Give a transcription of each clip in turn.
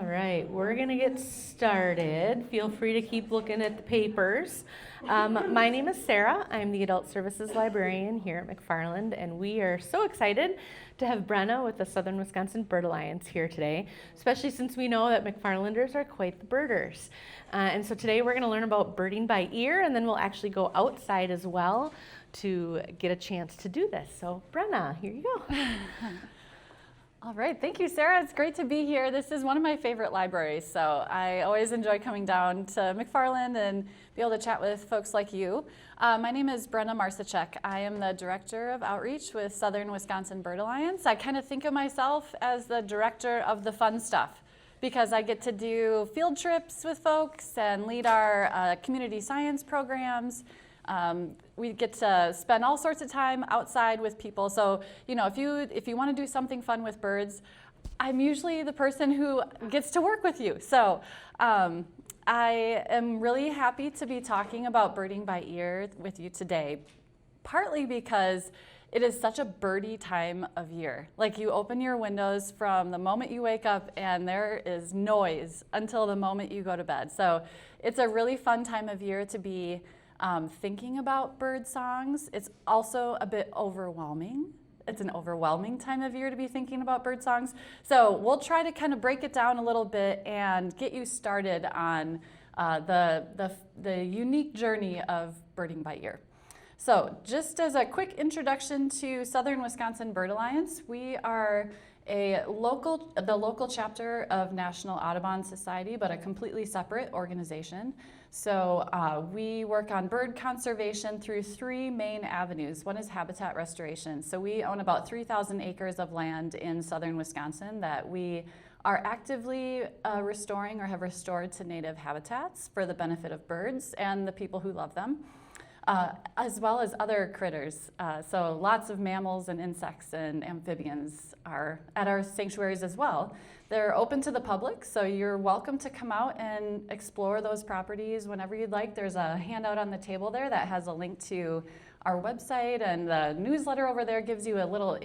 right, we're going to get started. Feel free to keep looking at the papers. My name is Sarah. I'm the Adult Services Librarian here at McFarland, and we are so excited to have Brenna with the Southern Wisconsin Bird Alliance here today, especially since we know that McFarlanders are quite the birders. And so today we're going to learn about birding by ear, and then we'll actually go outside as well to get a chance to do this. So Brenna, here you go. All right, thank you, Sarah. It's great to be here. This is one of my favorite libraries, so I always enjoy coming down to McFarland and be able to chat with folks like you. My name is Brenna Marsacek. I am the Director of Outreach with Southern Wisconsin Bird Alliance. I kind of think of myself as the director of the fun stuff because I get to do field trips with folks and lead our community science programs. We get to spend all sorts of time outside with people. So, you know, if you want to do something fun with birds, I'm usually the person who gets to work with you. So I am really happy to be talking about birding by ear with you today, partly because it is such a birdie time of year. Like, you open your windows from the moment you wake up and there is noise until the moment you go to bed. So it's a really fun time of year to be thinking about bird songs. It's also a bit overwhelming. It's an overwhelming time of year to be thinking about bird songs. So we'll try to kind of break it down a little bit and get you started on the unique journey of birding by ear. So just as a quick introduction to Southern Wisconsin Bird Alliance, we are the local chapter of National Audubon Society, but a completely separate organization. So we work on bird conservation through three main avenues. One is habitat restoration. So we own about 3,000 acres of land in southern Wisconsin that we are actively restoring or have restored to native habitats for the benefit of birds and the people who love them. As well as other critters. So lots of mammals and insects and amphibians are at our sanctuaries as well. They're open to the public, so you're welcome to come out and explore those properties whenever you'd like. There's a handout on the table there that has a link to our website, and the newsletter over there gives you a little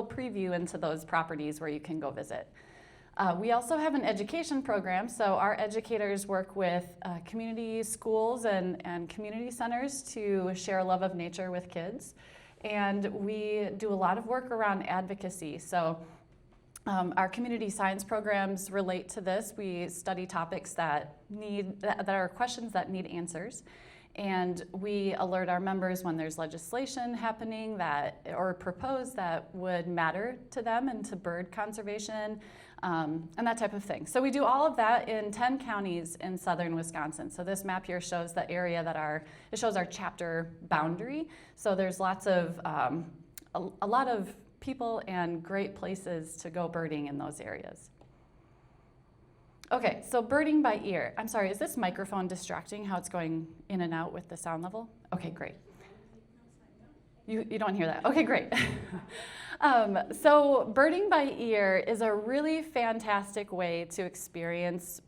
preview into those properties where you can go visit. We also have an education program, so our educators work with community schools and community centers to share love of nature with kids. And we do a lot of work around advocacy. So our community science programs relate to this. We study topics that are questions that need answers. And we alert our members when there's legislation happening or proposed that would matter to them and to bird conservation, and that type of thing. So we do all of that in 10 counties in southern Wisconsin. So this map here shows the area it shows our chapter boundary. So there's lots of, a lot of people and great places to go birding in those areas. Okay, so birding by ear. I'm sorry, is this microphone distracting how it's going in and out with the sound level? Okay, great. You don't hear that? Okay, great. So birding by ear is a really fantastic way to experience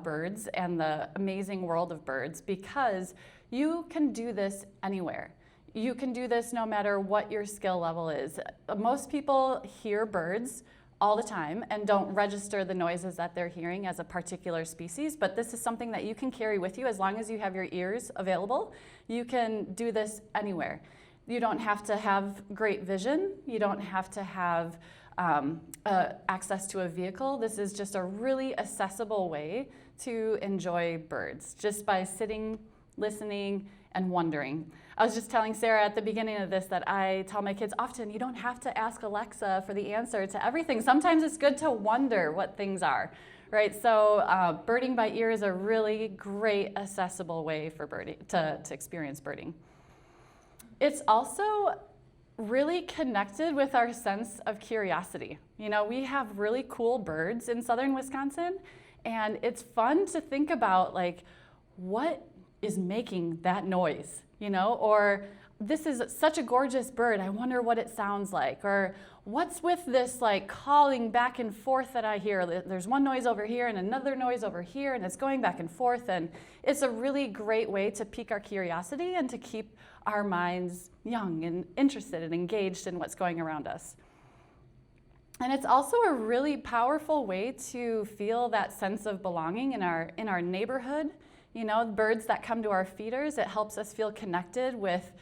birds and the amazing world of birds because you can do this anywhere. You can do this no matter what your skill level is. Most people hear birds all the time and don't register the noises that they're hearing as a particular species, but this is something that you can carry with you as long as you have your ears available. You can do this anywhere. You don't have to have great vision. You don't have to have access to a vehicle. This is just a really accessible way to enjoy birds, just by sitting, listening, and wondering. I was just telling Sarah at the beginning of this that I tell my kids often, you don't have to ask Alexa for the answer to everything. Sometimes it's good to wonder what things are, right? So birding by ear is a really great, accessible way for birding to experience birding. It's also really connected with our sense of curiosity. You know, we have really cool birds in southern Wisconsin, and it's fun to think about, like, what is making that noise, you know? Or this is such a gorgeous bird, I wonder what it sounds like. Or what's with this like calling back and forth that I hear? There's one noise over here and another noise over here, and it's going back and forth. And it's a really great way to pique our curiosity and to keep our minds young and interested and engaged in what's going around us. And it's also a really powerful way to feel that sense of belonging in our neighborhood. You know, birds that come to our feeders, it helps us feel connected with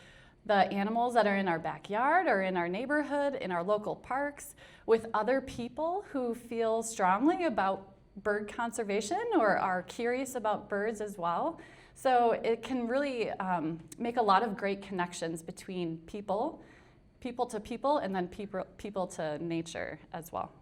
the animals that are in our backyard or in our neighborhood, in our local parks, with other people who feel strongly about bird conservation or are curious about birds as well. So it can really make a lot of great connections between people to people, and then people to nature as well.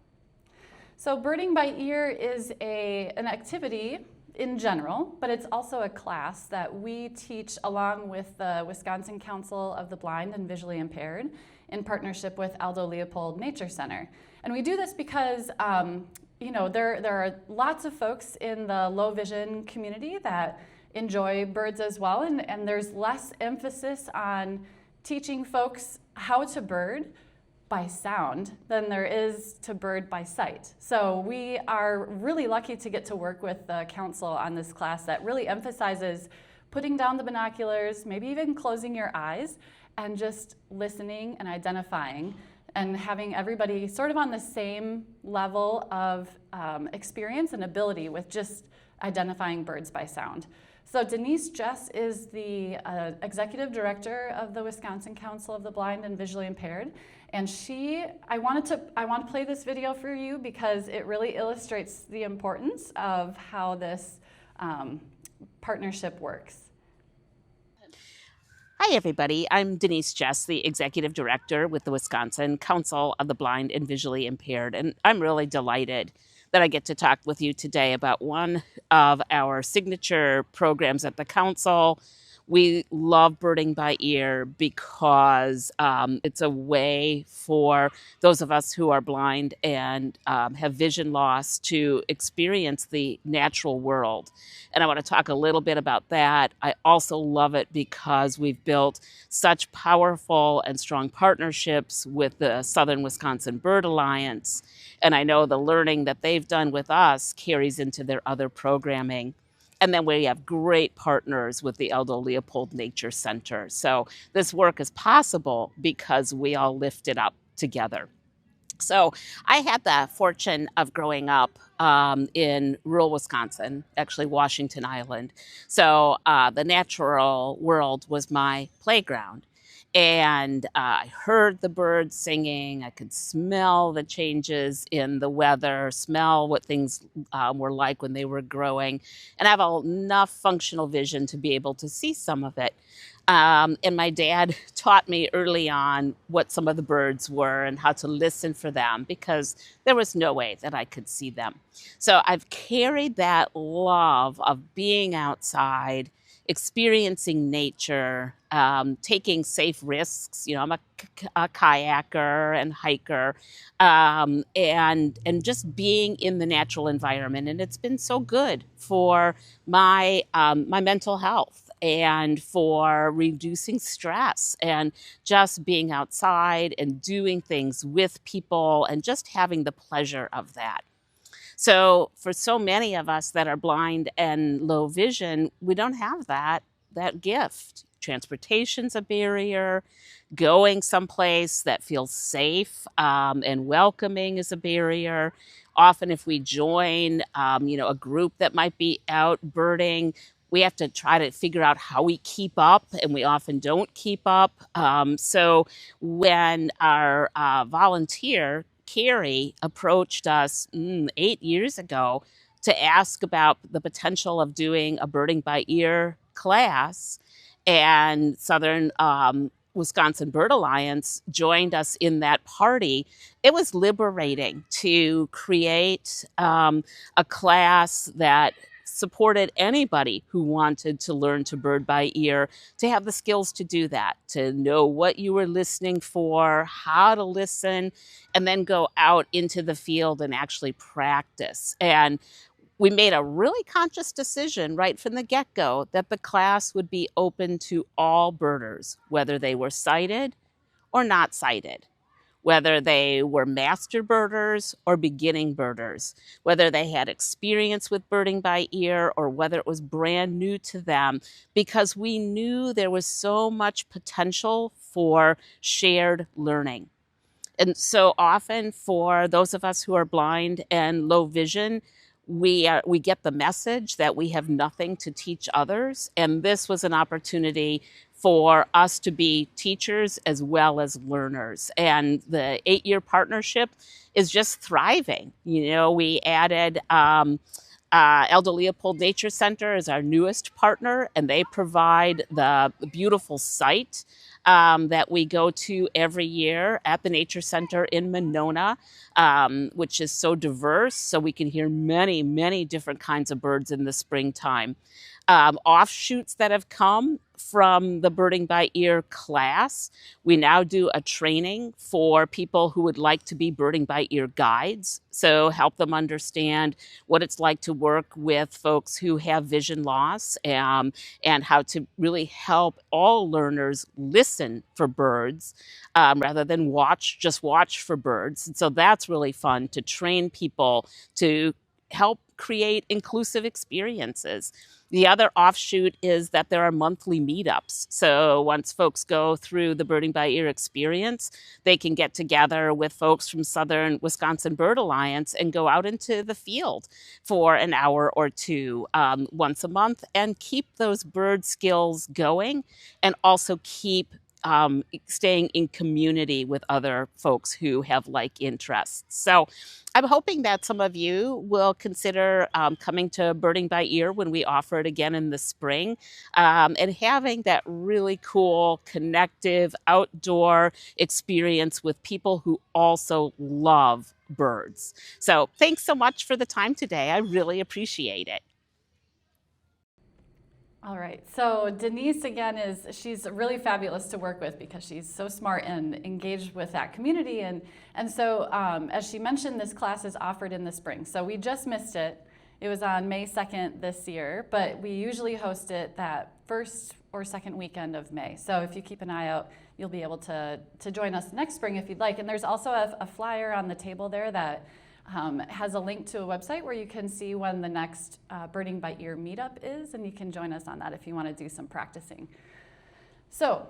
So birding by ear is an activity in general, but it's also a class that we teach along with the Wisconsin Council of the Blind and Visually Impaired in partnership with Aldo Leopold Nature Center. And we do this because you know, there are lots of folks in the low vision community that enjoy birds as well, and there's less emphasis on teaching folks how to bird by sound than there is to bird by sight. So we are really lucky to get to work with the council on this class that really emphasizes putting down the binoculars, maybe even closing your eyes, and just listening and identifying and having everybody sort of on the same level of experience and ability with just identifying birds by sound. So Denise Jess is the executive director of the Wisconsin Council of the Blind and Visually Impaired, and I want to play this video for you because it really illustrates the importance of how this partnership works. Hi, everybody. I'm Denise Jess, the Executive Director with the Wisconsin Council of the Blind and Visually Impaired, and I'm really delighted that I get to talk with you today about one of our signature programs at the Council. We love birding by ear because it's a way for those of us who are blind and have vision loss to experience the natural world. And I want to talk a little bit about that. I also love it because we've built such powerful and strong partnerships with the Southern Wisconsin Bird Alliance. And I know the learning that they've done with us carries into their other programming. And then we have great partners with the Aldo Leopold Nature Center. So this work is possible because we all lift it up together. So I had the fortune of growing up in rural Wisconsin, actually Washington Island. So the natural world was my playground. And I heard the birds singing. I could smell the changes in the weather, smell what things were like when they were growing, and I have enough functional vision to be able to see some of it. And my dad taught me early on what some of the birds were and how to listen for them because there was no way that I could see them. So I've carried that love of being outside, experiencing nature, taking safe risks. You know, I'm a kayaker and hiker, and just being in the natural environment. And it's been so good for my mental health and for reducing stress and just being outside and doing things with people and just having the pleasure of that. So for so many of us that are blind and low vision, we don't have that gift. Transportation's a barrier. Going someplace that feels safe and welcoming is a barrier. Often if we join a group that might be out birding, we have to try to figure out how we keep up, and we often don't keep up. So when our volunteer, Carrie, approached us 8 years ago to ask about the potential of doing a birding by ear class, and Southern Wisconsin Bird Alliance joined us in that party, it was liberating to create a class that supported anybody who wanted to learn to bird by ear, to have the skills to do that, to know what you were listening for, how to listen, and then go out into the field and actually practice. And we made a really conscious decision right from the get-go that the class would be open to all birders, whether they were sighted or not sighted, whether they were master birders or beginning birders, whether they had experience with birding by ear or whether it was brand new to them, because we knew there was so much potential for shared learning. And so often for those of us who are blind and low vision, we get the message that we have nothing to teach others. And this was an opportunity for us to be teachers as well as learners. And the 8-year partnership is just thriving. You know, we added Elder Leopold Nature Center is our newest partner, and they provide the beautiful site that we go to every year at the Nature Center in Monona, which is so diverse, so we can hear many, many different kinds of birds in the springtime. Offshoots that have come from the Birding by Ear class. We now do a training for people who would like to be Birding by Ear guides. So help them understand what it's like to work with folks who have vision loss, and how to really help all learners listen for birds rather than just watch for birds. And so that's really fun to train people to help create inclusive experiences. The other offshoot is that there are monthly meetups. So once folks go through the Birding by Ear experience, they can get together with folks from Southern Wisconsin Bird Alliance and go out into the field for an hour or two once a month and keep those bird skills going, and also keep staying in community with other folks who have like interests. So I'm hoping that some of you will consider coming to Birding by Ear when we offer it again in the spring, and having that really cool, connective, outdoor experience with people who also love birds. So thanks so much for the time today. I really appreciate it. All right, so Denise again she's really fabulous to work with because she's so smart and engaged with that community. And so as she mentioned, this class is offered in the spring. So we just missed it. It was on May 2nd this year, but we usually host it that first or second weekend of May. So if you keep an eye out, you'll be able to join us next spring if you'd like. And there's also a flyer on the table there that has a link to a website where you can see when the next Birding by Ear meetup is, and you can join us on that if you want to do some practicing. So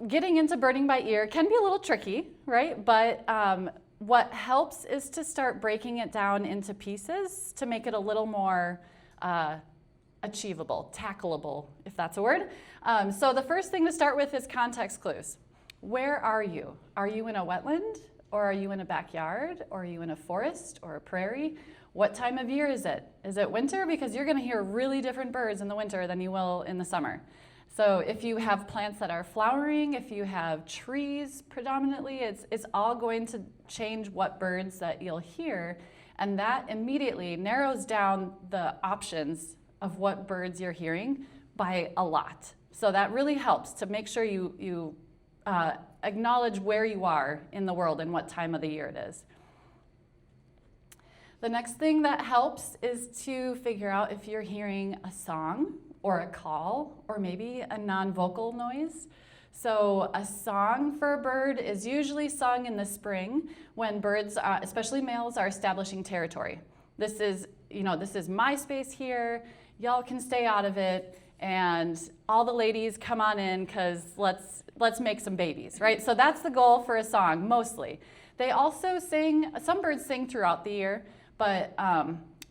getting into Birding by Ear can be a little tricky, right? But what helps is to start breaking it down into pieces to make it a little more achievable, tackleable, if that's a word. So the first thing to start with is context clues. Where are you? Are you in a wetland? Or are you in a backyard? Or are you in a forest or a prairie? What time of year is it? Is it winter? Because you're gonna hear really different birds in the winter than you will in the summer. So if you have plants that are flowering, if you have trees predominantly, it's all going to change what birds that you'll hear. And that immediately narrows down the options of what birds you're hearing by a lot. So that really helps to make sure you acknowledge where you are in the world and what time of the year it is. The next thing that helps is to figure out if you're hearing a song or a call or maybe a non-vocal noise. So a song for a bird is usually sung in the spring when birds, especially males, are establishing territory. This is my space here, y'all can stay out of it, and all the ladies come on in because let's make some babies, right? So that's the goal for a song, mostly. They also sing, some birds sing throughout the year, but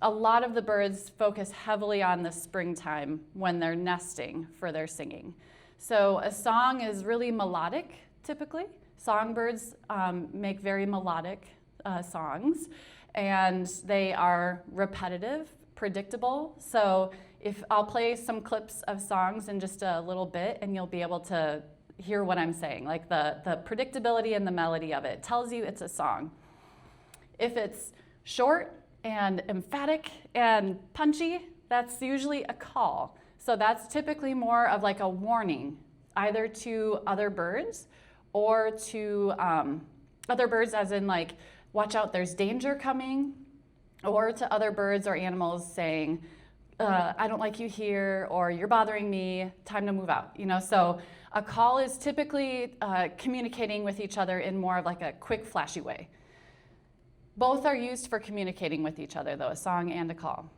a lot of the birds focus heavily on the springtime when they're nesting for their singing. So a song is really melodic, typically. Songbirds make very melodic songs, and they are repetitive, predictable. So if I'll play some clips of songs in just a little bit, and you'll be able to hear what I'm saying, like the predictability and the melody of it tells you it's a song. If it's short and emphatic and punchy, that's usually a call. So that's typically more of like a warning, either to other birds or to other birds as in like, watch out, there's danger coming, or to other birds or animals saying, I don't like you here, or you're bothering me, time to move out. So a call is typically communicating with each other in more of like a quick, flashy way. Both are used for communicating with each other, though, a song and a call.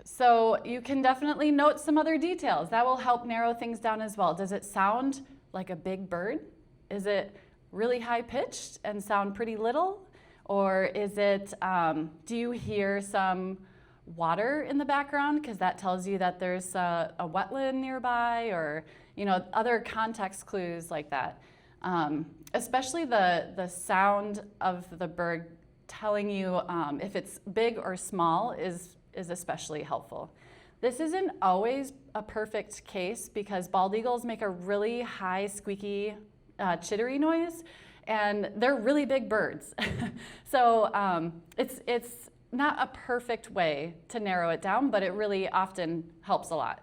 So you can definitely note some other details. That will help narrow things down as well. Does it sound like a big bird? Is it really high pitched and sound pretty little? Or is it, do you hear some water in the background because that tells you that there's a wetland nearby, or other context clues like that. Especially the sound of the bird telling you if it's big or small is especially helpful. This isn't always a perfect case because bald eagles make a really high, squeaky, chittery noise, and they're really big birds. So it's not a perfect way to narrow it down, but it really often helps a lot.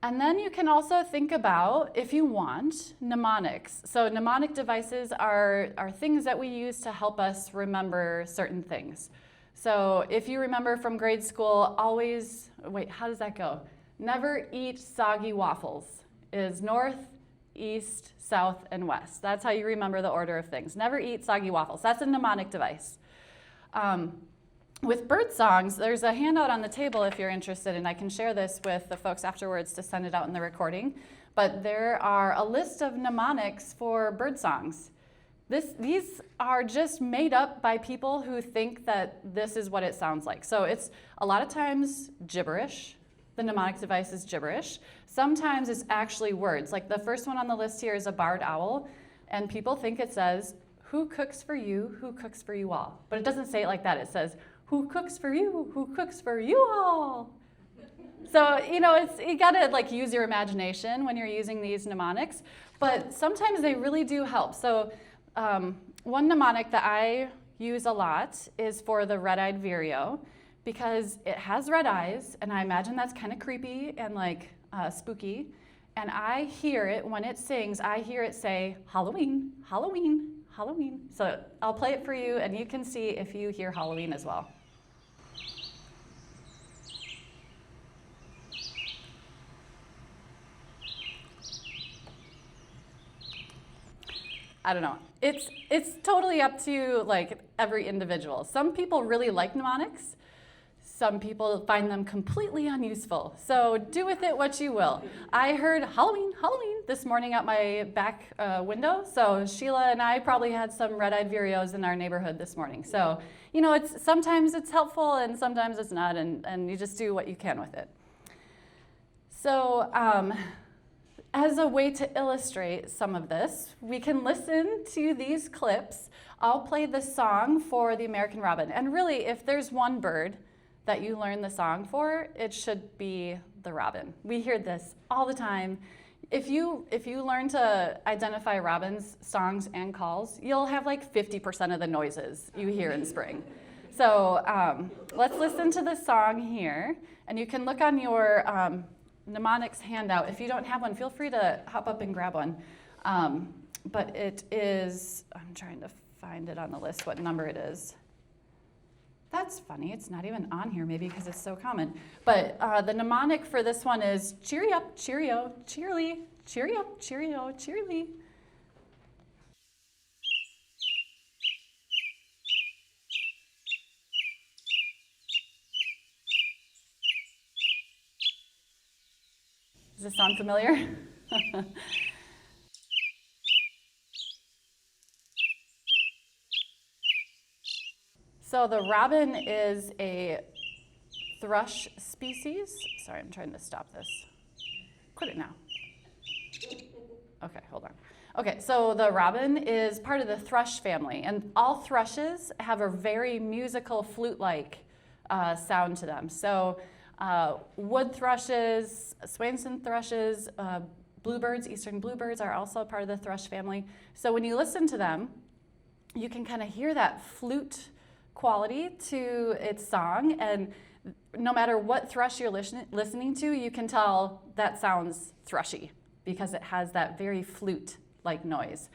And then you can also think about, if you want, mnemonics. So mnemonic devices are things that we use to help us remember certain things. So if you remember from grade school, always, wait, how does that go? Never eat soggy waffles is north, east, south, and west. That's how you remember the order of things. Never eat soggy waffles. That's a mnemonic device. With bird songs, there's a handout on the table if you're interested, and I can share this with the folks afterwards to send it out in the recording. But there are a list of mnemonics for bird songs. These are just made up by people who think that this is what it sounds like. So it's a lot of times gibberish. The mnemonic device is gibberish. Sometimes it's actually words. Like the first one on the list here is a barred owl, and people think it says, "Who cooks for you? Who cooks for you all?" But it doesn't say it like that. It says, "Who cooks for you? Who cooks for you all?" So, you gotta use your imagination when you're using these mnemonics, but sometimes they really do help. So one mnemonic that I use a lot is for the red-eyed vireo, because it has red eyes, and I imagine that's kind of creepy and spooky. And I hear it when it sings, I hear it say, "Halloween, Halloween, Halloween." So I'll play it for you, and you can see if you hear Halloween as well. I don't know. It's totally up to every individual. Some people really like mnemonics. Some people find them completely unuseful. So do with it what you will. I heard Halloween, Halloween this morning out my back window. So Sheila and I probably had some red-eyed vireos in our neighborhood this morning. So, sometimes it's helpful and sometimes it's not, and you just do what you can with it. So as a way to illustrate some of this, we can listen to these clips. I'll play the song for the American robin. And really, if there's one bird that you learn the song for, it should be the robin. We hear this all the time. If you learn to identify robins' songs and calls, you'll have 50% of the noises you hear in spring. So let's listen to the song here, and you can look on your mnemonics handout. If you don't have one, feel free to hop up and grab one. But it is, I'm trying to find it on the list, what number it is. That's funny, it's not even on here, maybe because it's so common. But the mnemonic for this one is cheery up, cheerio, cheerily, cheery up, cheerio, cheerily. Does this sound familiar? So the robin is a thrush species. Sorry, I'm trying to stop this. Quit it now. Okay, hold on. Okay, so the robin is part of the thrush family, and all thrushes have a very musical flute-like sound to them. So wood thrushes, Swainson thrushes, bluebirds, eastern bluebirds are also part of the thrush family. So when you listen to them, you can kind of hear that flute quality to its song, and no matter what thrush you're listening to, you can tell that sounds thrushy because it has that very flute-like noise.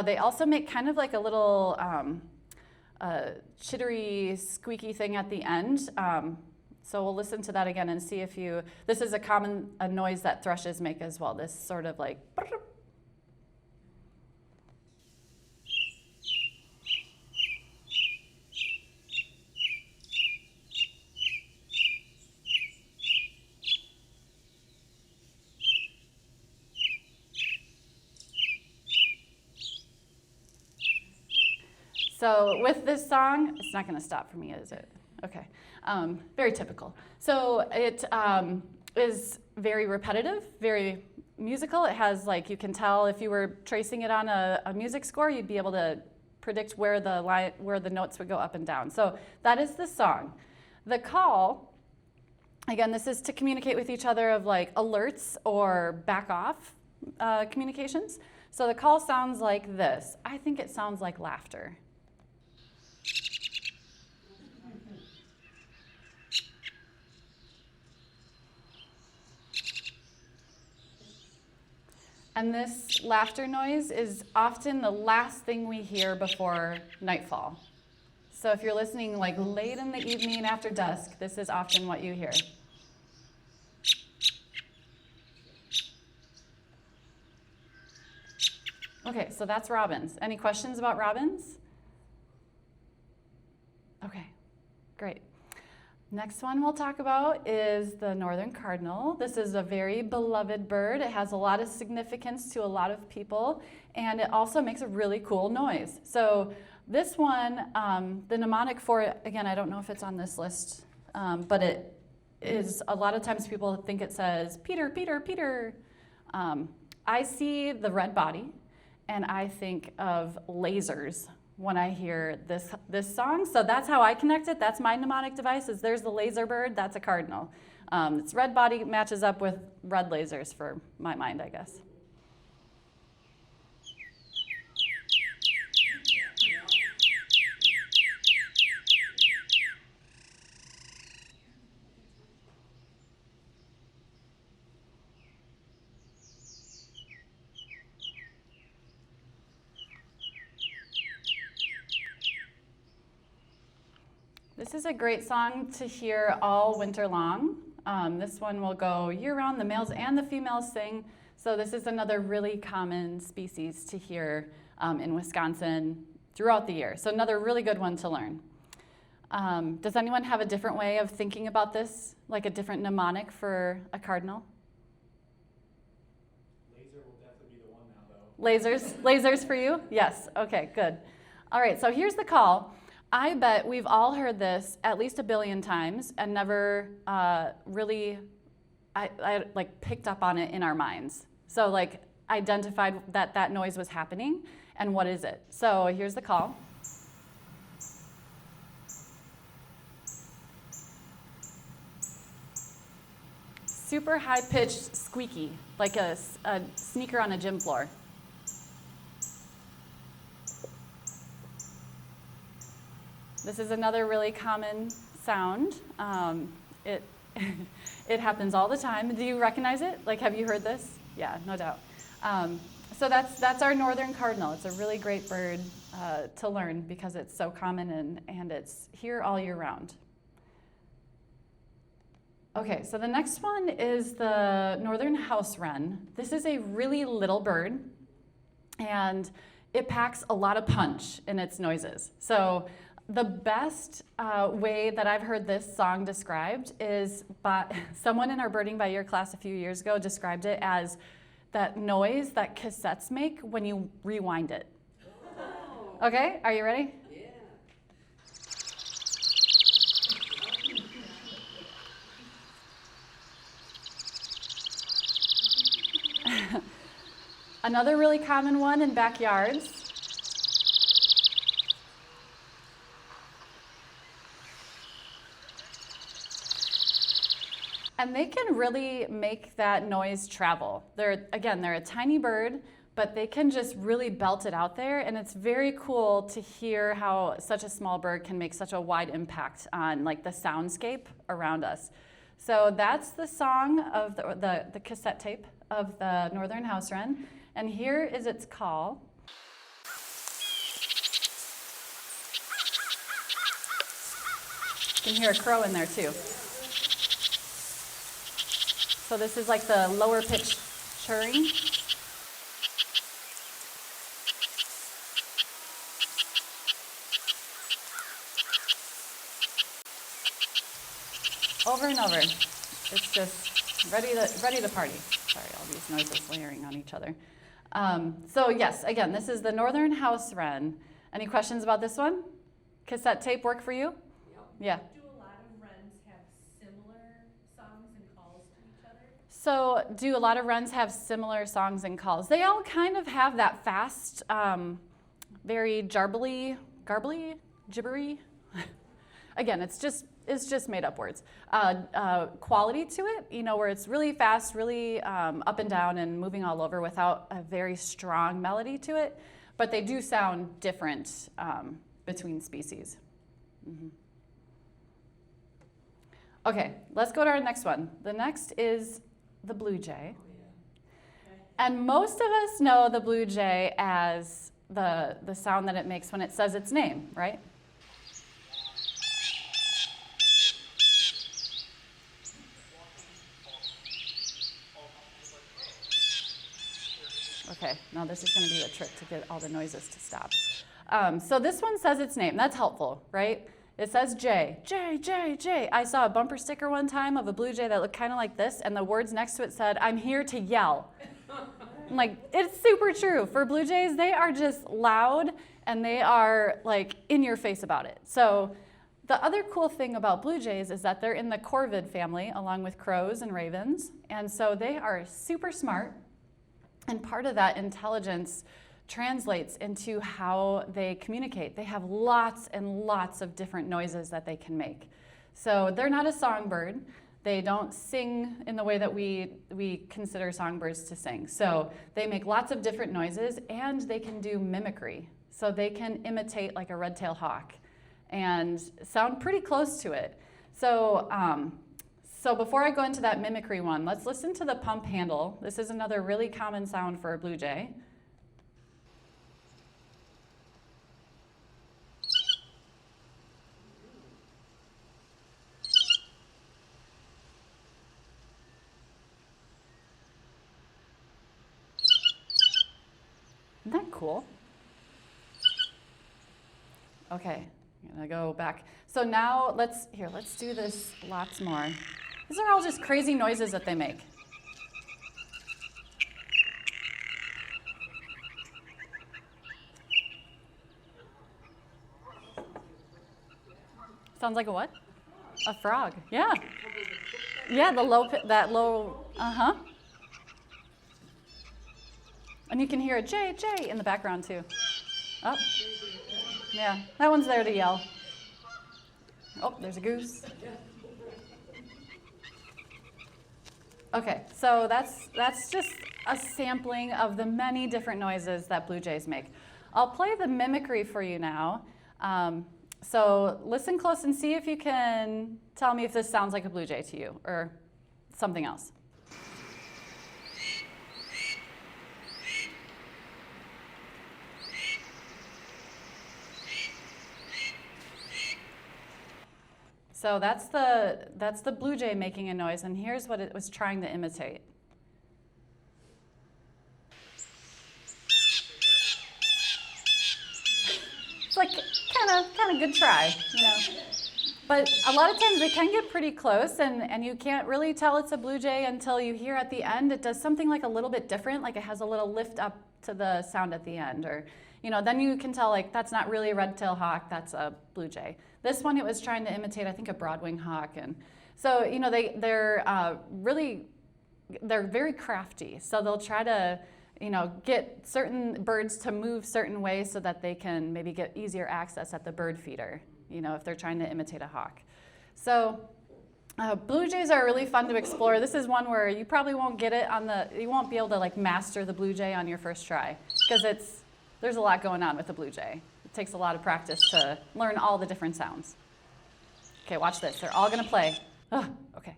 They also make kind of like a little chittery, squeaky thing at the end. So we'll listen to that again and see if this is a noise that thrushes make as well, this sort of like. So with this song, it's not going to stop for me, is it? Okay. Very typical. So it is very repetitive, very musical. It has, like, you can tell if you were tracing it on a music score, you'd be able to predict where the notes would go up and down. So that is the song. The call, again, this is to communicate with each other of like alerts or back off communications. So the call sounds like this. I think it sounds like laughter. And this laughter noise is often the last thing we hear before nightfall. So if you're listening like late in the evening after dusk, this is often what you hear. Okay, so that's robins. Any questions about robins? Okay, great. Next one we'll talk about is the northern cardinal. This is a very beloved bird. It has a lot of significance to a lot of people, and it also makes a really cool noise. So this one, the mnemonic for it, again, I don't know if it's on this list, but it is, a lot of times people think it says, Peter, Peter, Peter. I see the red body, and I think of lasers when I hear this song. So that's how I connect it. That's my mnemonic device, is there's the laser bird, that's a cardinal. Its red body matches up with red lasers for my mind, I guess. This is a great song to hear all winter long. This one will go year-round. The males and the females sing. So this is another really common species to hear in Wisconsin throughout the year. So another really good one to learn. Does anyone have a different way of thinking about this, like a different mnemonic for a cardinal? Laser will definitely be the one now, though. Lasers for you? Yes, okay, good. All right, so here's the call. I bet we've all heard this at least 1 billion times and never really like picked up on it in our minds. So like identified that that noise was happening and what is it. So here's the call. Super high-pitched squeaky, like a sneaker on a gym floor. This is another really common sound. It happens all the time. Do you recognize it? Like, have you heard this? Yeah, no doubt. So that's our northern cardinal. It's a really great bird to learn because it's so common and it's here all year round. Okay, so the next one is the northern house wren. This is a really little bird, and it packs a lot of punch in its noises. So the best way that I've heard this song described is by someone in our Birding by Ear class a few years ago described it as that noise that cassettes make when you rewind it. Oh. Okay, are you ready? Yeah. Another really common one in backyards. And they can really make that noise travel. They're a tiny bird, but they can just really belt it out there, and it's very cool to hear how such a small bird can make such a wide impact on like the soundscape around us. So that's the song of the cassette tape of the northern house wren, and here is its call. You can hear a crow in there too. So this is like the lower pitch churring. Over and over. It's just ready to party. Sorry, all these noises layering on each other. So yes, again, this is the northern house wren. Any questions about this one? Cassette tape work for you? Yeah. Do a lot of wrens have similar songs and calls to each other? So do a lot of wrens have similar songs and calls? They all kind of have that fast, very garbly, gibbery. Again, it's just made up words. Quality to it, you know, where it's really fast, really up and down and moving all over without a very strong melody to it. But they do sound different between species. Mm-hmm. Okay, let's go to our next one. The next is the blue jay. And most of us know the blue jay as the sound that it makes when it says its name, right? Okay, now this is going to be a trick to get all the noises to stop. So this one says its name. That's helpful, right? It says Jay, Jay, Jay, Jay. I saw a bumper sticker one time of a blue jay that looked kind of like this, and the words next to it said, "I'm here to yell." I'm like, it's super true. For blue jays, they are just loud, and they are like in your face about it. So the other cool thing about blue jays is that they're in the corvid family, along with crows and ravens, and so they are super smart. And part of that intelligence translates into how they communicate. They have lots and lots of different noises that they can make. So they're not a songbird. They don't sing in the way that we consider songbirds to sing. So they make lots of different noises, and they can do mimicry. So they can imitate like a red-tailed hawk and sound pretty close to it. So before I go into that mimicry one, let's listen to the pump handle. This is another really common sound for a blue jay. Isn't that cool? Okay, I'm gonna go back. So now let's do this lots more. These are all just crazy noises that they make. Sounds like a what? A frog. Yeah. Yeah, that low, uh-huh. And you can hear a Jay, Jay in the background too. Oh, yeah, that one's there to yell. Oh, there's a goose. Okay, so that's just a sampling of the many different noises that blue jays make. I'll play the mimicry for you now. So listen close and see if you can tell me if this sounds like a blue jay to you or something else. So that's the blue jay making a noise, and here's what it was trying to imitate. It's like kind of good try, you know. But a lot of times they can get pretty close, and you can't really tell it's a blue jay until you hear at the end it does something like a little bit different, like it has a little lift up to the sound at the end, or you know, then you can tell like that's not really a red-tailed hawk, that's a blue jay. This one it was trying to imitate, I think, a broadwing hawk, and so you know they're very crafty. So they'll try to get certain birds to move certain ways so that they can maybe get easier access at the bird feeder. If they're trying to imitate a hawk. So blue jays are really fun to explore. This is one where you probably won't get it you won't be able to like master the blue jay on your first try because there's a lot going on with the blue jay. It takes a lot of practice to learn all the different sounds. Okay, watch this. They're all gonna play. Okay.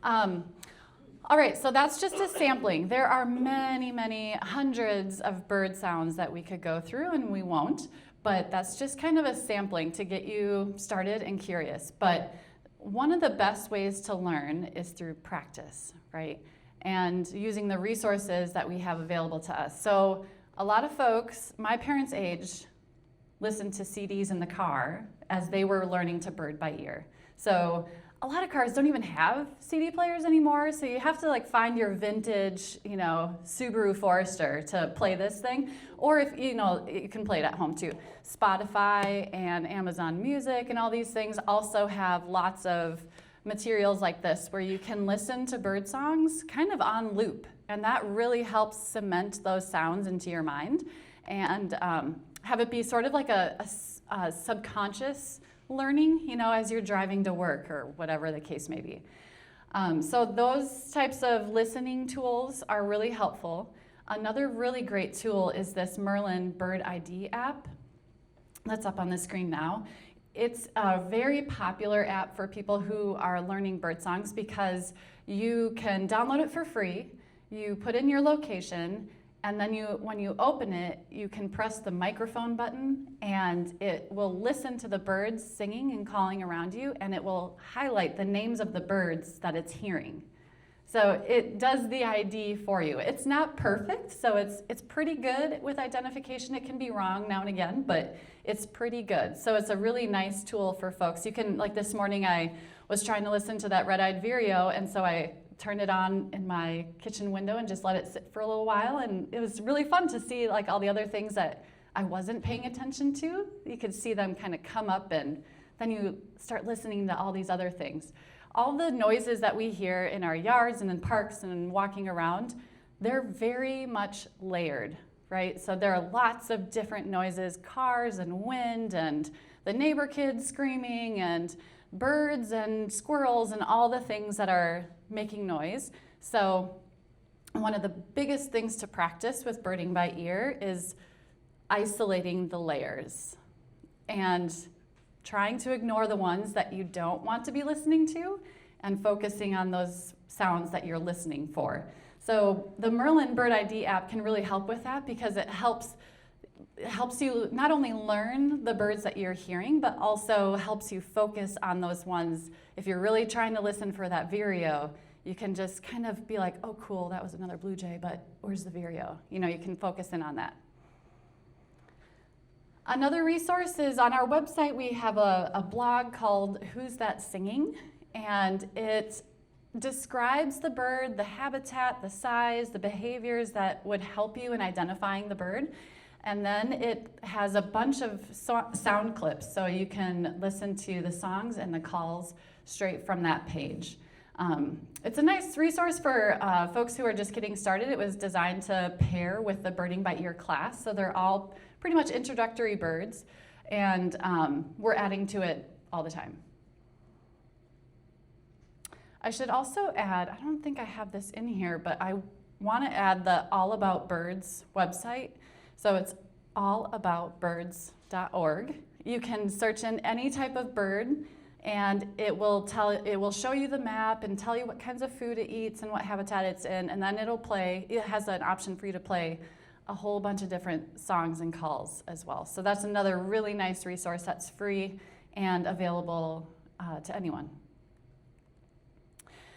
All right, so that's just a sampling. There are many, many hundreds of bird sounds that we could go through, and we won't. But that's just kind of a sampling to get you started and curious. But one of the best ways to learn is through practice, right? And using the resources that we have available to us. So a lot of folks, my parents' age, listened to CDs in the car as they were learning to bird by ear. So a lot of cars don't even have CD players anymore, so you have to like find your vintage, Subaru Forester to play this thing. Or if, you can play it at home too. Spotify and Amazon Music and all these things also have lots of materials like this where you can listen to bird songs kind of on loop. And that really helps cement those sounds into your mind and have it be sort of like a subconscious learning, as you're driving to work or whatever the case may be. So those types of listening tools are really helpful. Another really great tool is this Merlin Bird ID app that's up on the screen now. It's a very popular app for people who are learning bird songs because you can download it for free, you put in your location, and then when you open it, you can press the microphone button and it will listen to the birds singing and calling around you, and it will highlight the names of the birds that it's hearing. So it does the ID for you. It's not perfect, so it's pretty good with identification. It can be wrong now and again, but it's pretty good. So it's a really nice tool for folks. You can, like this morning I was trying to listen to that red-eyed vireo, and so I turned it on in my kitchen window and just let it sit for a little while, and it was really fun to see like all the other things that I wasn't paying attention to. You could see them kind of come up, and then you start listening to all these other things. All the noises that we hear in our yards and in parks and walking around, they're very much layered, right? So there are lots of different noises, cars and wind and the neighbor kids screaming and birds and squirrels and all the things that are making noise. So one of the biggest things to practice with birding by ear is isolating the layers and trying to ignore the ones that you don't want to be listening to and focusing on those sounds that you're listening for. So the Merlin Bird ID app can really help with that because it helps you not only learn the birds that you're hearing, but also helps you focus on those ones. If you're really trying to listen for that vireo, you can just kind of be like, oh cool, that was another blue jay, but where's the vireo? You can focus in on that. Another resource is on our website. We have a blog called Who's That Singing? And it describes the bird, the habitat, the size, the behaviors that would help you in identifying the bird. And then it has a bunch of sound clips, so you can listen to the songs and the calls straight from that page. It's a nice resource for folks who are just getting started. It was designed to pair with the Birding by Ear class, so they're all pretty much introductory birds, and we're adding to it all the time. I should also add, I don't think I have this in here, but I want to add the All About Birds website. So it's allaboutbirds.org. You can search in any type of bird, and it will show you the map and tell you what kinds of food it eats and what habitat it's in, and then it has an option for you to play a whole bunch of different songs and calls as well. So that's another really nice resource that's free and available to anyone.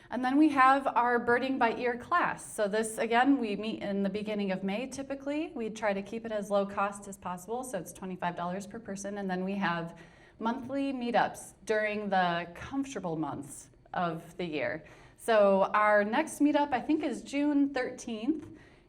And then we have our Birding by Ear class. So this, again, we meet in the beginning of May typically. We try to keep it as low cost as possible, so it's $25 per person. And then we have monthly meetups during the comfortable months of the year. So our next meetup, I think, is June 13th.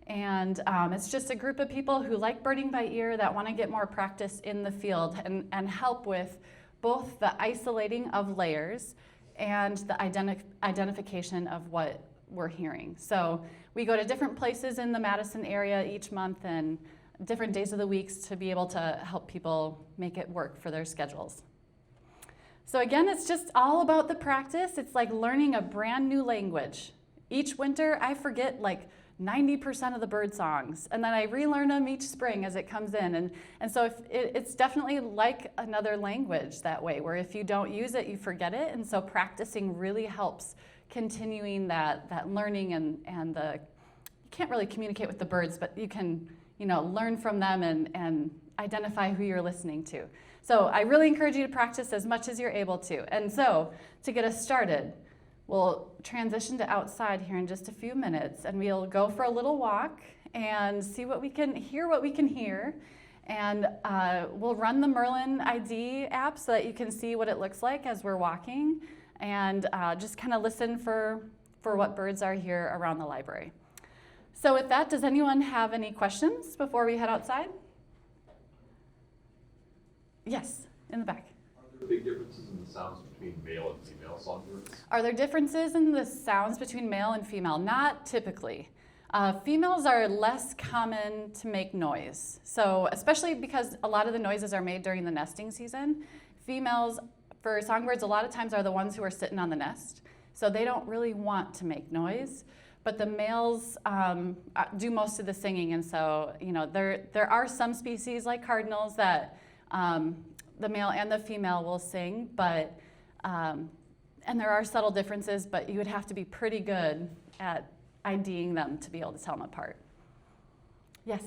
And it's just a group of people who like birding by ear that want to get more practice in the field and help with both the isolating of layers and the identification of what we're hearing. So we go to different places in the Madison area each month and different days of the weeks to be able to help people make it work for their schedules. So again, it's just all about the practice. It's like learning a brand new language. Each winter, I forget like 90% of the bird songs, and then I relearn them each spring as it comes in. And so it's definitely like another language that way, where if you don't use it, you forget it. And so practicing really helps continuing that learning and you can't really communicate with the birds, but you can learn from them and identify who you're listening to. So I really encourage you to practice as much as you're able to. And so to get us started, we'll transition to outside here in just a few minutes, and we'll go for a little walk and see what we can hear. And we'll run the Merlin ID app so that you can see what it looks like as we're walking. and just kind of listen for what birds are here around the library. So with that, does anyone have any questions before we head outside? Yes, in the back. Are there big differences in the sounds between male and female songbirds? Are there differences in the sounds between male and female? Not typically. Females are less common to make noise. So especially because a lot of the noises are made during the nesting season, females for songbirds a lot of times are the ones who are sitting on the nest. So they don't really want to make noise. But the males do most of the singing, and so there are some species like cardinals that the male and the female will sing, but and there are subtle differences, but you would have to be pretty good at IDing them to be able to tell them apart. Yes?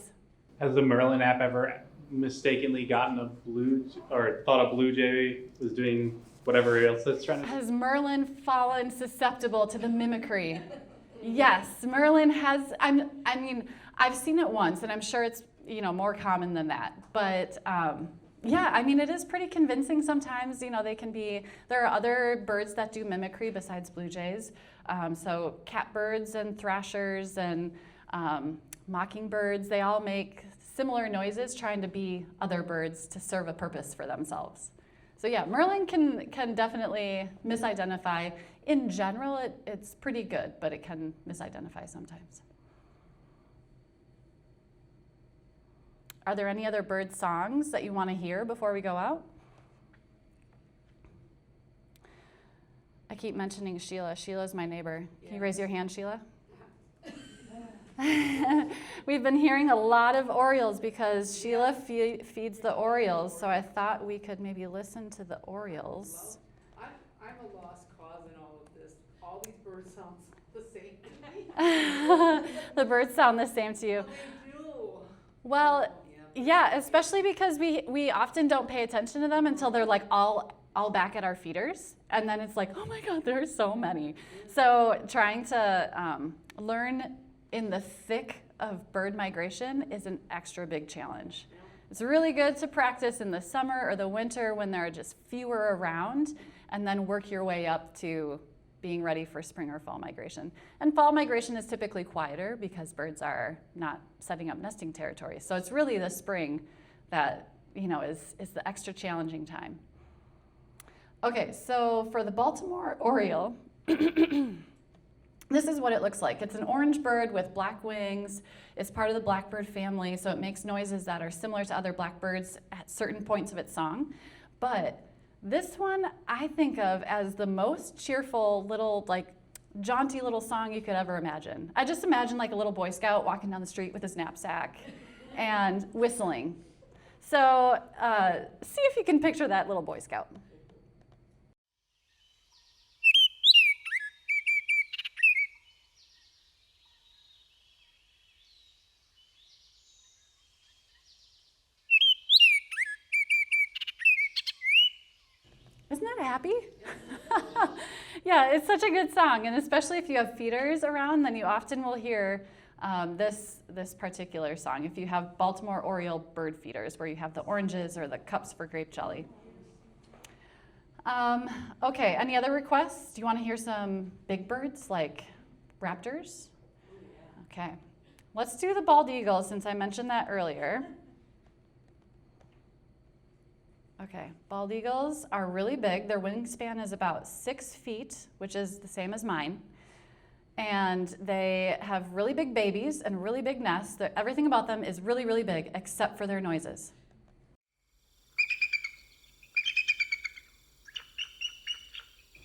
Has the Merlin app ever mistakenly gotten a or thought a blue jay was doing whatever else it's trying to do? Has Merlin fallen susceptible to the mimicry? Yes, Merlin has. I've seen it once, and I'm sure it's more common than that. But yeah, it is pretty convincing sometimes. They can be. There are other birds that do mimicry besides blue jays. So catbirds and thrashers and mockingbirds, they all make similar noises trying to be other birds to serve a purpose for themselves. So yeah, Merlin can definitely misidentify. In general, it's pretty good, but it can misidentify sometimes. Are there any other bird songs that you want to hear before we go out? I keep mentioning Sheila. Sheila's my neighbor. Can you raise your hand, Sheila? We've been hearing a lot of orioles because Sheila feeds the orioles, so I thought we could maybe listen to the orioles. I'm a lost cause in all of this. All these birds sound the same to me. The birds sound the same to you. They do. Well, yeah, especially because we often don't pay attention to them until they're like all back at our feeders, and then it's like, oh my God, there are so many. So trying to learn in the thick of bird migration is an extra big challenge. It's really good to practice in the summer or the winter when there are just fewer around, and then work your way up to being ready for spring or fall migration. And fall migration is typically quieter because birds are not setting up nesting territories. So it's really the spring that is the extra challenging time. Okay, so for the Baltimore oriole, this is what it looks like. It's an orange bird with black wings. It's part of the blackbird family, so it makes noises that are similar to other blackbirds at certain points of its song. But this one I think of as the most cheerful little, jaunty little song you could ever imagine. I just imagine like a little Boy Scout walking down the street with his knapsack and whistling. So see if you can picture that little Boy Scout. Isn't that happy? Yeah, it's such a good song, and especially if you have feeders around, then you often will hear this particular song. If you have Baltimore oriole bird feeders, where you have the oranges or the cups for grape jelly. Okay, any other requests? Do you want to hear some big birds like raptors? Okay, let's do the bald eagle since I mentioned that earlier. Okay, bald eagles are really big. Their wingspan is about 6 feet, which is the same as mine. And they have really big babies and really big nests. Everything about them is really, really big, except for their noises.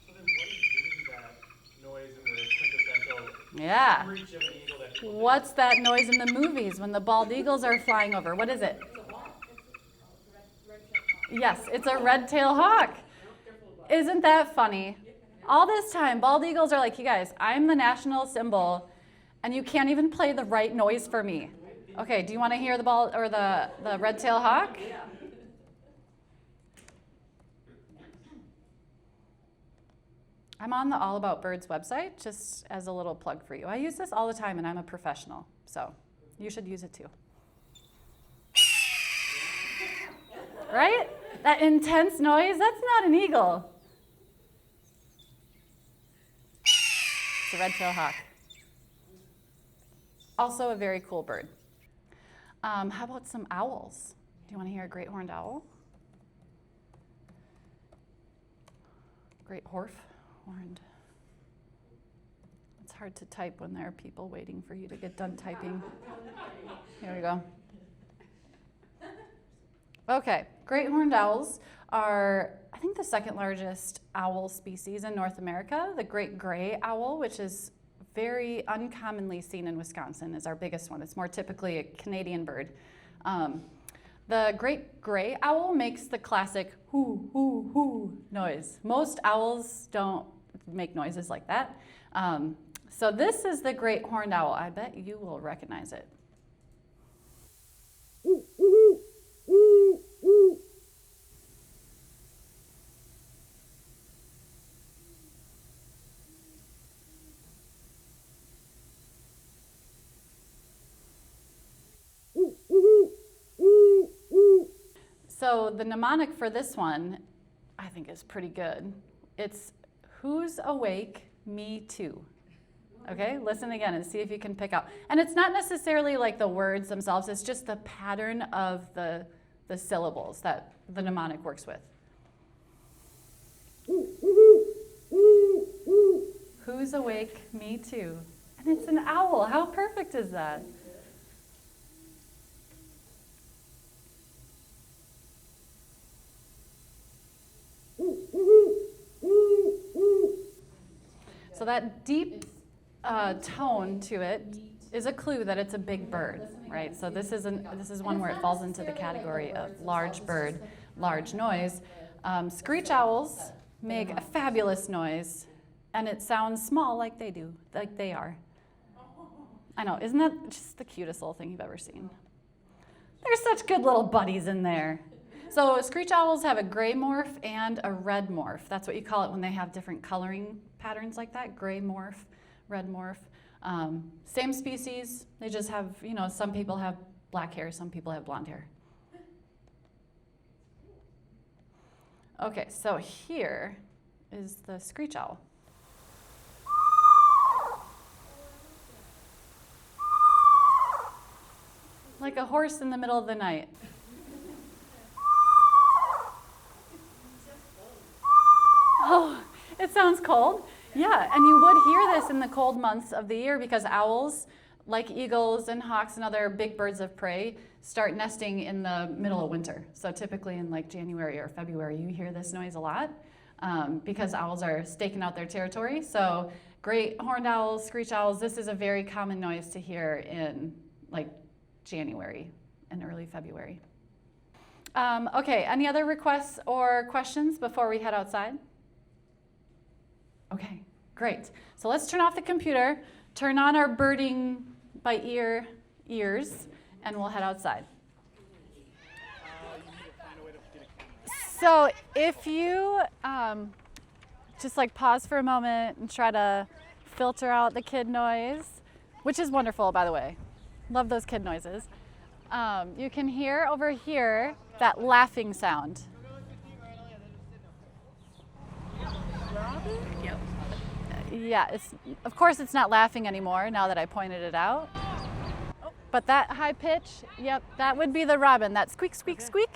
So then what is doing that noise in the quintessential Yeah. screech of an eagle that people What's that noise in the movies when the bald eagles are flying over? What is it? Yes, it's a red-tailed hawk. Isn't that funny? All this time, bald eagles are like, you guys, I'm the national symbol, and you can't even play the right noise for me. Okay, do you want to hear the bald or the red-tailed hawk? I'm on the All About Birds website, just as a little plug for you. I use this all the time, and I'm a professional, so you should use it too. Right? That intense noise, that's not an eagle. the red-tailed hawk. Also a very cool bird. How about some owls? Do you want to hear a great horned owl? Great horned. It's hard to type when there are people waiting for you to get done typing. Here we go. Okay, great horned owls are, I think, the second largest owl species in North America. The great gray owl, which is very uncommonly seen in Wisconsin, is our biggest one. It's more typically a Canadian bird. The great gray owl makes the classic hoo, hoo, hoo noise. Most owls don't make noises like that. So this is the great horned owl. I bet you will recognize it. So the mnemonic for this one, I think, is pretty good. It's who's awake, me too. Okay, listen again and see if you can pick out. And it's not necessarily like the words themselves, it's just the pattern of the syllables that the mnemonic works with. Who's awake, me too. And it's an owl. How perfect is that? So that deep tone to it is a clue that it's a big bird, right? So this is one where it falls into the category of large bird, large noise. Screech owls make a fabulous noise, and it sounds small like they are. I know, isn't that just the cutest little thing you've ever seen? They're such good little buddies in there. So screech owls have a gray morph and a red morph. That's what you call it when they have different coloring patterns like that, gray morph, red morph. Same species, they just have, some people have black hair, some people have blonde hair. Okay, so here is the screech owl. Like a horse in the middle of the night. Oh, it sounds cold. Yeah, and you would hear this in the cold months of the year because owls, like eagles and hawks and other big birds of prey, start nesting in the middle of winter. So typically in like January or February, you hear this noise a lot because owls are staking out their territory. So great horned owls, screech owls, this is a very common noise to hear in like January and early February. Okay, any other requests or questions before we head outside? Okay, great. So let's turn off the computer, turn on our birding by ears, and we'll head outside. So if you just like pause for a moment and try to filter out the kid noise, which is wonderful, by the way. Love those kid noises. You can hear over here that laughing sound. Yep. Yeah, of course it's not laughing anymore now that I pointed it out. But that high pitch, yep, that would be the robin. That squeak, squeak, squeak.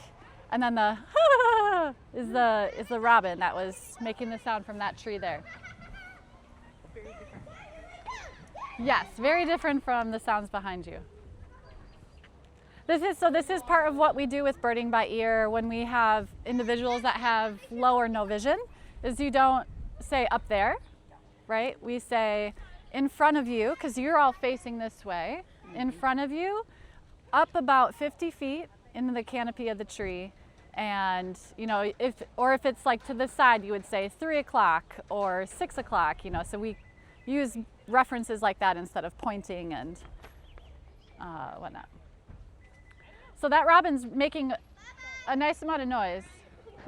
And then the is the robin that was making the sound from that tree there. Yes, very different from the sounds behind you. This is part of what we do with birding by ear when we have individuals that have low or no vision, is you don't say up there, right? We say in front of you, because you're all facing this way, in front of you, up about 50 feet into the canopy of the tree. And, if it's like to the side, you would say 3 o'clock or 6 o'clock, so we use references like that instead of pointing and whatnot. So that robin's making a nice amount of noise,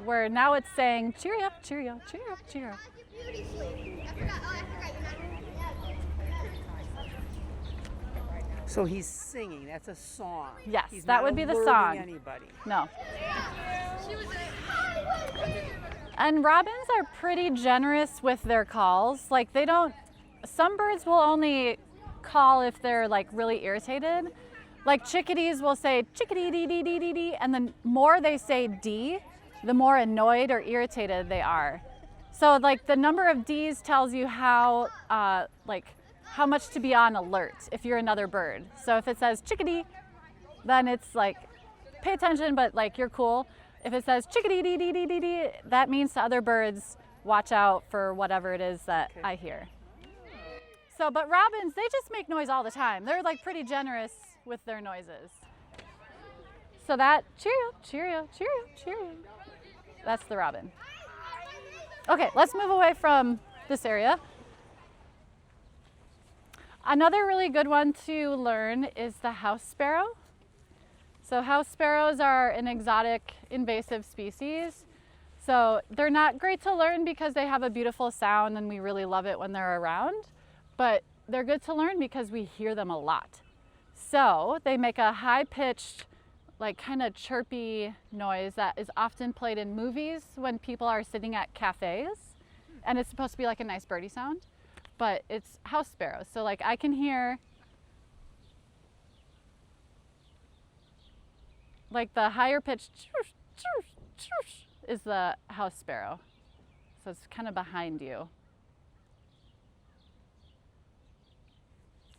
where now it's saying, cheery up, cheery up, cheery up, cheery up. So he's singing, that's a song. Yes, He's that not would be the alerting song. Anybody. No. And robins are pretty generous with their calls. Like they don't some birds will only call if they're like really irritated. Like chickadees will say chickadee dee dee dee dee dee, and the more they say D, the more annoyed or irritated they are. So like the number of D's tells you how how much to be on alert if you're another bird. So if it says chickadee, then it's like pay attention, but like you're cool. If it says chickadee dee dee dee dee dee, that means to other birds, watch out for whatever it is that I hear. So, but robins, they just make noise all the time. They're like pretty generous with their noises. So that, cheerio, cheerio, cheerio, cheerio. That's the robin. Okay, let's move away from this area. Another really good one to learn is the house sparrow. So house sparrows are an exotic invasive species. So they're not great to learn because they have a beautiful sound and we really love it when they're around, but they're good to learn because we hear them a lot. So they make a high-pitched, like kind of chirpy noise that is often played in movies when people are sitting at cafes, and it's supposed to be like a nice birdie sound, but it's house sparrows. So like I can hear like the higher pitched is the house sparrow. So it's kind of behind you.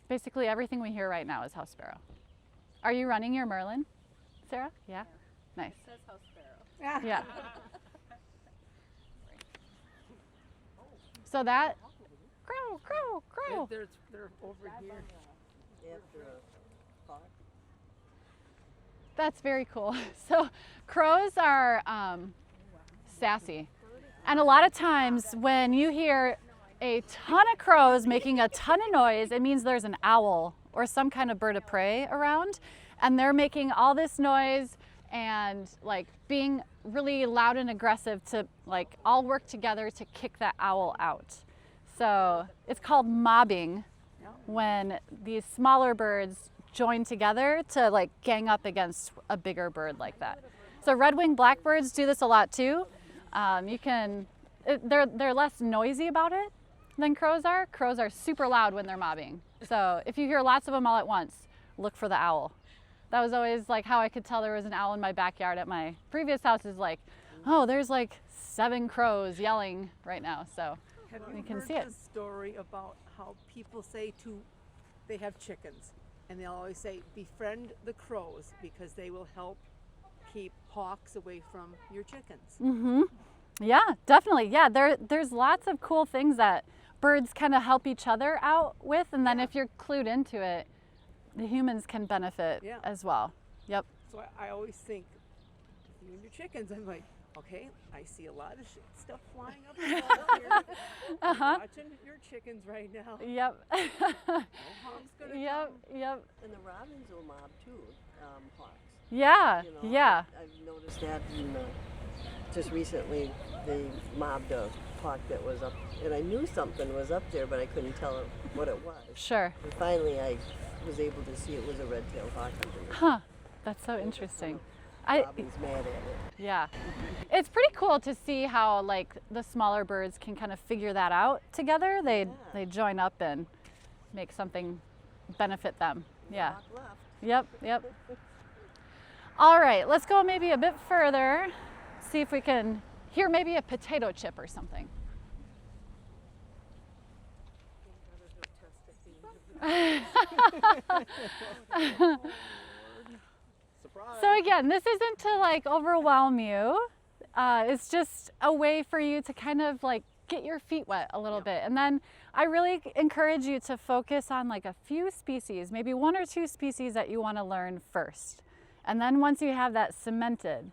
Basically everything we hear right now is house sparrow. Are you running your Merlin, Sarah? Yeah? Nice. It says house sparrow. Yeah. So that, crow, crow, crow. They're over here. That's very cool. So crows are sassy. And a lot of times when you hear a ton of crows making a ton of noise, it means there's an owl or some kind of bird of prey around, and they're making all this noise and like being really loud and aggressive to like all work together to kick that owl out. So it's called mobbing when these smaller birds join together to like gang up against a bigger bird like that. So red-winged blackbirds do this a lot too. They're less noisy about it than crows are. Crows are super loud when they're mobbing. So if you hear lots of them all at once, look for the owl. That was always like how I could tell there was an owl in my backyard at my previous house, is like, oh, there's like 7 crows yelling right now. So you can see it. Have you heard the story about how people say they have chickens, and they'll always say, befriend the crows because they will help keep hawks away from your chickens. Mm-hmm. Yeah, definitely. Yeah, there's lots of cool things that birds kind of help each other out with, and then if you're clued into it, the humans can benefit as well. Yep. So I always think, you and your chickens, I'm like, okay, I see a lot of stuff flying up the wall here. I'm watching your chickens right now. Yep. No hawk's gonna Yep. come. Yep. And the robins will mob too, hawks. Yeah. You know, Yeah. I've noticed that just recently they mobbed a hawk that was up, and I knew something was up there, but I couldn't tell what it was. Sure. And finally I was able to see it was a red-tailed hawk underneath. Huh. That's so interesting. Robin's mad at it. Yeah. It's pretty cool to see how like the smaller birds can kind of figure that out together. They join up and make something benefit them. Yeah. Hawk left. Yep, yep. All right, let's go maybe a bit further. See if we can hear maybe a potato chip or something. So again, this isn't to like overwhelm you. It's just a way for you to kind of like get your feet wet a little bit. And then I really encourage you to focus on like a few species, maybe 1 or 2 species that you want to learn first. And then once you have that cemented,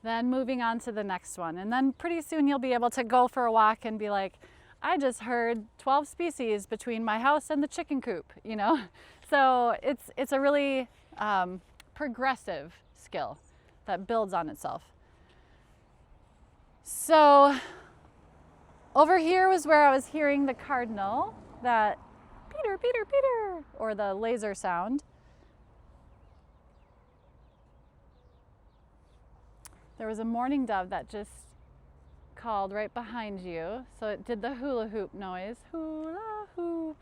then moving on to the next one. And then pretty soon you'll be able to go for a walk and be like, I just heard 12 species between my house and the chicken coop, you know? So it's a really progressive skill that builds on itself. So over here was where I was hearing the cardinal, that Peter, Peter, Peter, or the laser sound. There was a mourning dove that just called right behind you. So it did the hula hoop noise, hula hoop.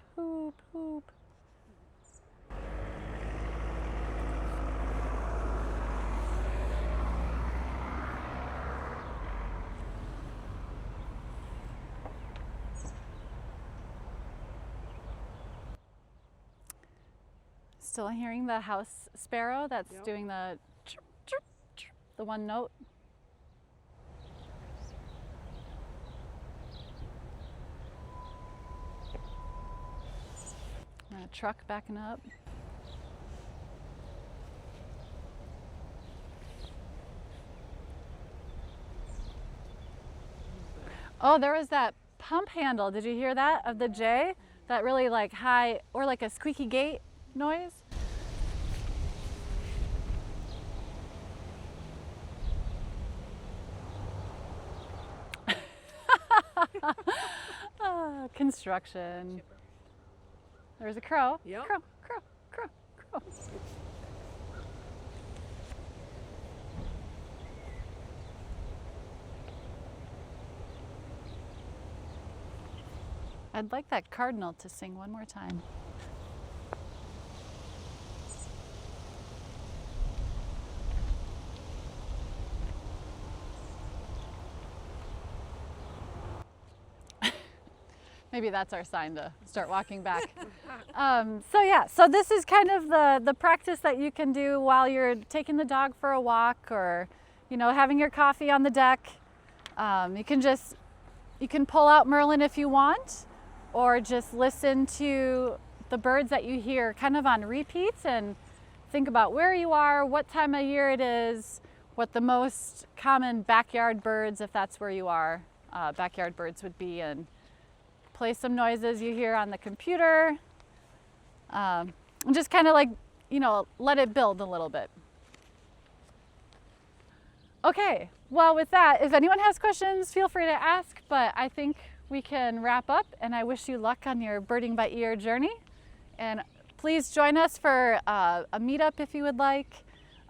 still hearing the house sparrow that's Yep. doing the chirp, chirp, chirp, the one note. And a truck backing up. Oh, there was that pump handle. Did you hear that of the J? That really like high, or like a squeaky gate noise? Construction. There's a crow. Yep. Crow, crow, crow, crow. I'd like that cardinal to sing one more time. Maybe that's our sign to start walking back. So this is kind of the practice that you can do while you're taking the dog for a walk, or having your coffee on the deck. You can pull out Merlin if you want, or just listen to the birds that you hear kind of on repeats and think about where you are, what time of year it is, what the most common backyard birds, if that's where you are, backyard birds would be, and play some noises you hear on the computer, and just kind of like, let it build a little bit. Okay, well with that, if anyone has questions, feel free to ask, but I think we can wrap up, and I wish you luck on your birding by ear journey. And please join us for a meetup if you would like,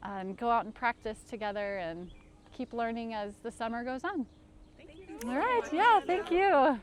and go out and practice together and keep learning as the summer goes on. Thank you. All right, yeah, thank you.